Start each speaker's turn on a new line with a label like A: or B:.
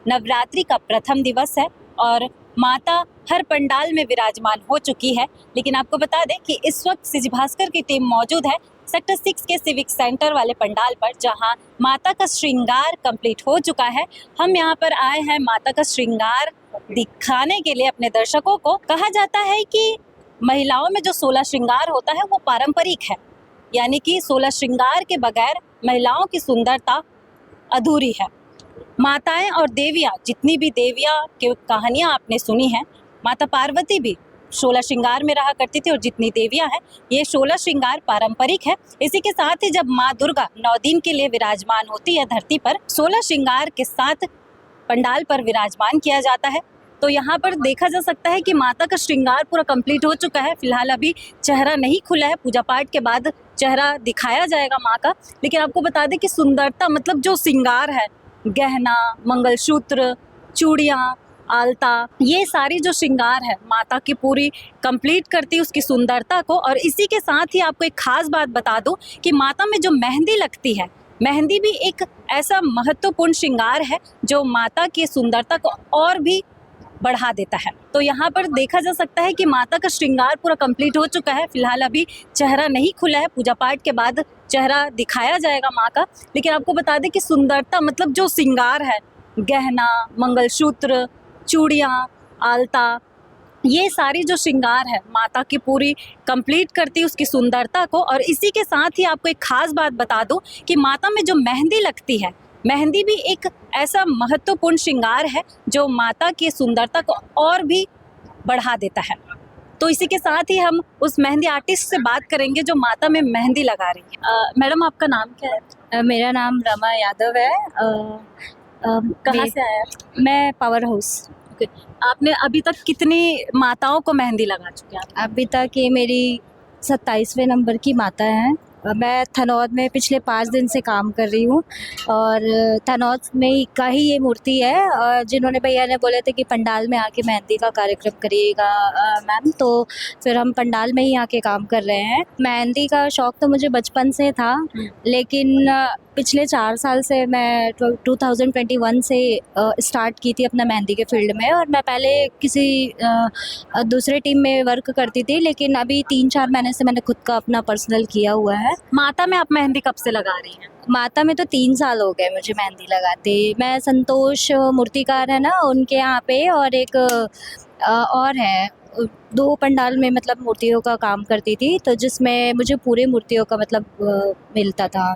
A: नवरात्रि का प्रथम दिवस है और माता हर पंडाल में विराजमान हो चुकी है। लेकिन आपको बता दें कि इस वक्त सीजी भास्कर की टीम मौजूद है सेक्टर 6 के सिविक सेंटर वाले पंडाल पर, जहां माता का श्रृंगार कंप्लीट हो चुका है। हम यहां पर आए हैं माता का श्रृंगार दिखाने के लिए अपने दर्शकों को। कहा जाता है कि महिलाओं में जो 16 श्रृंगार होता है वो पारंपरिक है, यानी कि 16 श्रृंगार के बगैर महिलाओं की सुंदरता अधूरी है। माताएं और देवियां, जितनी भी देवियां की कहानियां आपने सुनी हैं, माता पार्वती भी 16 श्रृंगार में रहा करती थी और जितनी देवियां हैं, ये 16 श्रृंगार पारंपरिक है। इसी के साथ ही जब माँ दुर्गा 9 दिन के लिए विराजमान होती है धरती पर, 16 श्रृंगार के साथ पंडाल पर विराजमान किया जाता है। तो यहाँ पर देखा जा सकता है कि माता का श्रृंगार पूरा कंप्लीट हो चुका है। फिलहाल अभी चेहरा नहीं खुला है, पूजा पाठ के बाद चेहरा दिखाया जाएगा माँ का। लेकिन आपको बता दें कि सुंदरता मतलब जो श्रृंगार है, गहना, मंगलसूत्र, चूड़ियाँ, आलता, ये सारी जो श्रृंगार है माता की पूरी कंप्लीट करती है उसकी सुंदरता को। और इसी के साथ ही आपको एक खास बात बता दूं कि माता में जो मेहंदी लगती है, मेहंदी भी एक ऐसा महत्वपूर्ण श्रृंगार है जो माता की सुंदरता को और भी बढ़ा देता है। तो यहाँ पर देखा जा सकता है कि माता का श्रृंगार पूरा कंप्लीट हो चुका है। फिलहाल अभी चेहरा नहीं खुला है, पूजा पाठ के बाद चेहरा दिखाया जाएगा माँ का। लेकिन आपको बता दें कि सुंदरता मतलब जो श्रृंगार है, गहना, मंगलसूत्र, चूड़ियाँ, आलता, ये सारी जो श्रृंगार है माता की पूरी कंप्लीट करती है उसकी सुंदरता को। और इसी के साथ ही आपको एक खास बात बता दूं कि माता में जो मेहंदी लगती है, मेहंदी भी एक ऐसा महत्वपूर्ण श्रृंगार है जो माता की सुंदरता को और भी बढ़ा देता है। तो इसी के साथ ही हम उस मेहंदी आर्टिस्ट से बात करेंगे जो माता में मेहंदी लगा रही है। मैडम, आपका नाम क्या है?
B: मेरा नाम रमा यादव है।
A: कहाँ से आया?
B: मैं पावर हाउस।
A: आपने अभी तक कितनी माताओं को मेहंदी लगा चुके हैं?
B: अभी तक ये मेरी 27वें नंबर की माता है। मैं थनौद में पिछले 5 दिन से काम कर रही हूँ और थनौद में का ही ये मूर्ति है। और जिन्होंने भैया ने बोले थे कि पंडाल में आके मेहंदी का कार्यक्रम करिएगा मैम, तो फिर हम पंडाल में ही आके काम कर रहे हैं। मेहंदी का शौक़ तो मुझे बचपन से था, लेकिन पिछले 4 साल से मैं 2021 से स्टार्ट की थी अपना मेहंदी के फील्ड में। और मैं पहले किसी दूसरे टीम में वर्क करती थी, लेकिन अभी 3-4 महीने से मैंने खुद का अपना पर्सनल किया हुआ है।
A: माता में आप मेहंदी कब से लगा रही हैं?
B: माता में तो 3 साल हो गए मुझे मेहंदी लगाते। मैं संतोष मूर्तिकार है ना, उनके यहाँ पे, और एक और है, 2 पंडाल में मतलब मूर्तियों का काम करती थी, तो जिसमें मुझे पूरे मूर्तियों का मतलब मिलता था।